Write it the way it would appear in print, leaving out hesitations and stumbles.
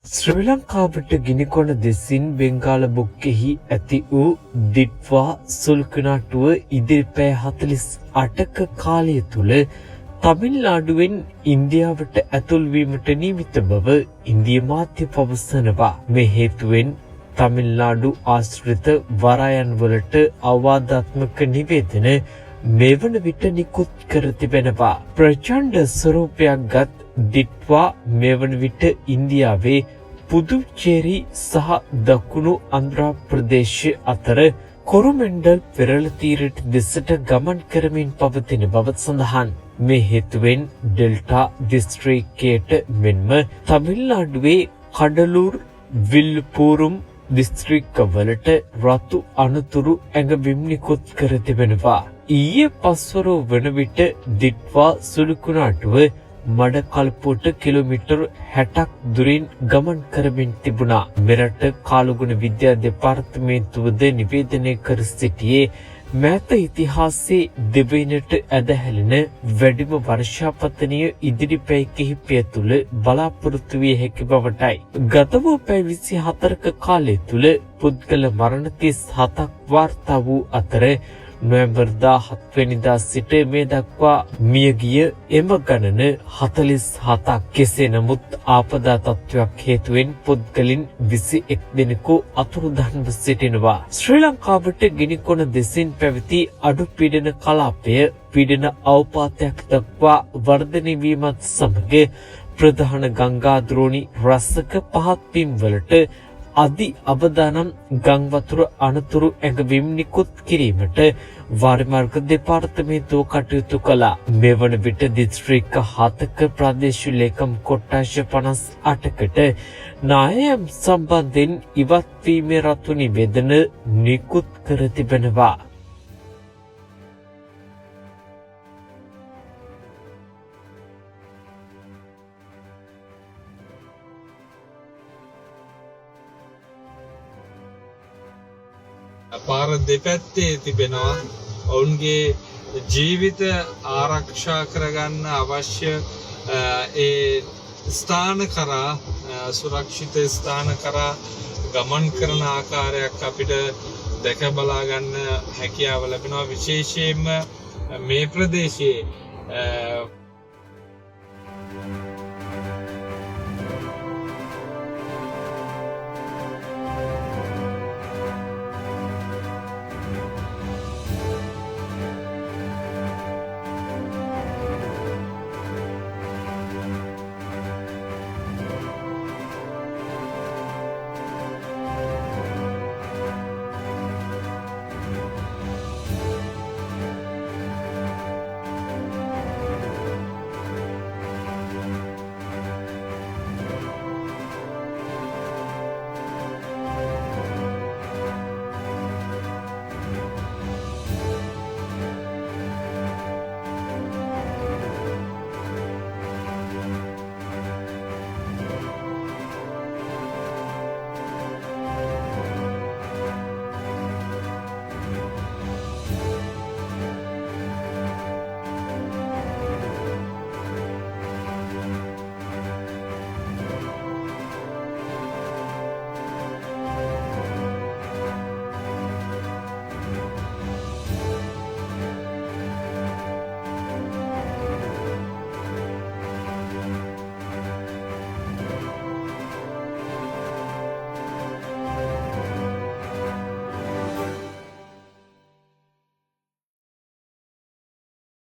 ශ්‍රී ලංකාවට ගිනිකොන දෙසින් බෙන්ගාල බොක්කෙහි ඇති වූ දිට්වා සුල්කනාටුව ඉදිරි පැය 48ක කාලය තුළ තමිල්නාඩුවෙන් ඉන්දියාවට ඇතුල්වීමට නියමිත බව ඉන්දිය මාධ්‍ය පවසනවා. මේ හේතුවෙන් තමිල්නාඩු ආශ්‍රිත වරායන්වලට අවවාදාත්මක නිවේදන මේ වන විට නිකුත් කර තිබෙනවා. ප්‍රචණ්ඩ ස්වරූපයක් ගත් දිට්වා මේ වන විට ඉන්දියාවේ පුදුචේරි සහ දකුණු ආන්ධ්‍ර ප්‍රදේශ අතර කොරුමෙන්ඩල් පෙරළ තීරයට දෙසට ගමන් කරමින් පවතින බව සඳහන්. මේ හේතුවෙන් ඩෙල්ටා දිස්ත්‍රික්කයට මෙන්ම තමිල්නාඩුවේ කඩලූර් විල්පූරුම් දිස්ත්‍රික්කවලට රතු අනතුරු ඇඟවීම් නිකුත් කර තිබෙනවා. ඊයේ පස්වර වන විට දිට්වා සුළුකුණාටුව මඩ කල්පුවට කිලෝමීටර් 60ක් දුරින් ගමන් කරමින් තිබුණා. මෙරට කාලගුණ විද්‍යා දෙපාර්තමේන්තුවද නිවේදනය කර සිටියේ මෑත ඉතිහාසයේ දෙවයිනට ඇදහැලෙන වැඩිම වර්ෂාපතනය ඉදිරි පැය කිහිපය තුළ බලාපොරොත්තු විය හැකි බවටයි. ගත වූ පැය 24ක කාලය තුළ පුද්ගල මරණ 37ක් වාර්තා වූ අතර නොවැම්බර් 17 වෙනිදා සිට මේ දක්වා මියගිය එම ගණන 47ක්. කෙසේ නමුත් ආපදා තත්ත්වයක් හේතුවෙන් පුද්ගලින් 21 දෙනෙකු අතුරුදහන්ව සිටිනවා. ශ්‍රී ලංකාවට ගිනිකොන දෙසින් පැවති අඩු පීඩන කලාපය පීඩන අවපාතයක් දක්වා වර්ධනය වීමත් සමග ප්‍රධාන ගංගා දෝණි රසක පහත් පිම්වලට අධි අවදානම් ගං වතුර අනතුරු ඇඟවීම් නිකුත් කිරීමට වාරිමාර්ග දෙපාර්තමේන්තුව කටයුතු කළා. මේ වන විට දිස්ත්‍රික්ක 7ක ප්‍රදේශීය ලේකම් කොට්ටාශ 58කට නායම් සම්බන්ධයෙන් ඉවත් වීමේ රතු නිවේදන නිකුත් කර තිබෙනවා. පාර දෙපැත්තේ තිබෙනවා. ඔවුන්ගේ ජීවිත ආරක්ෂා කරගන්න අවශ්‍ය ඒ ස්ථාන කරා සුරක්ෂිත ස්ථාන කරා ගමන් කරන ආකාරයක් අපිට දැක බලා ගන්න හැකියාව ලැබෙනවා. විශේෂයෙන්ම මේ ප්‍රදේශයේ